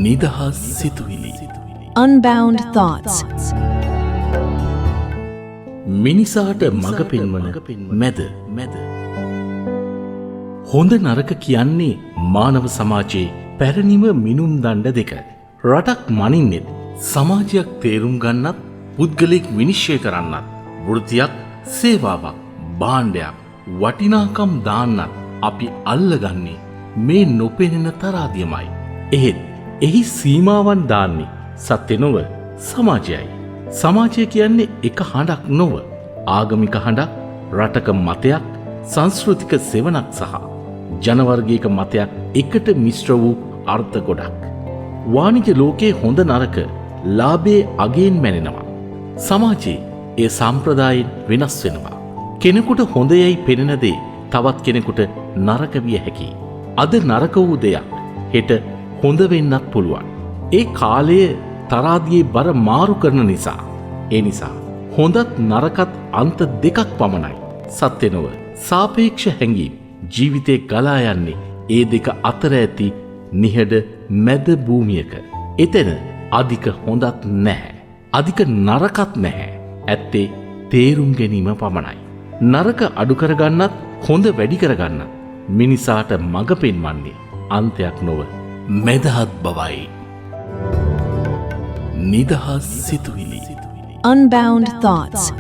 නිදහස් සිතුවිලි. Unbound thoughts. මිනිසාට මඟ පෙන්වන මැද. හොඳ නරක කියන්නේ මානව සමාජයේ පැරණිම මිනුම් දණ්ඩ දෙක. රටක් මනින්නෙත් සමාජයක් තේරුම් ගන්නත් පුද්ගලයෙක් විනිශ්චය කරන්නත් වෘත්තියක් සේවාවක් භාණ්ඩයක් වටිනාකම් දාන්නත් අපි අල්ලගන්නේ මේ නොපෙනෙන තරාදියමයි. එහෙත් එහි සීමාවන් දාන්නේ සත්‍ය නොව සමාජයයි. සමාජය කියන්නේ එක හඬක් නොව ආගමික හඬක්, රටක මතයක්, සංස්කෘතික සෙවණක් සහ ජනවර්ගයක මතයක් එකට මිශ්‍ර වූ අර්ථ ගොඩක්. වාණිජ ලෝකයේ හොඳ නරක ලාභයේ අගයෙන් මැනෙනවා. සමාජයේ ඒ සම්ප්‍රදායෙන් වෙනස් වෙනවා. කෙනෙකුට හොඳ යයි පෙනෙන දේ තවත් කෙනෙකුට නරක විය හැකියි. අද නරක වූ දෙයක් හෙට හොඳ වෙන්නත් පුළුවන්. ඒ කාලය තරාදියේ බර මාරු කරන නිසා. ඒ නිසා හොඳත් නරකත් අන්ත දෙකක් පමණයි. සත්‍ය නොව සාපේක්ෂ හැඟීම් ජීවිතේ ගලා යන්නේ ඒ දෙක අතර ඇති නිහඬ මැද භූමියක. එතන අධික හොඳත් නැහැ. අධික නරකත් නැහැ. ඇත්තේ තේරුම් ගැනීම පමණයි. නරක අඩු කරගන්නත් හොඳ වැඩි කරගන්නත් මිනිසාට මඟ පෙන්වන්නේ අන්තයක් නොව මැදහත් බවයි. නිදහස් සිතුවිලි. Unbound thoughts.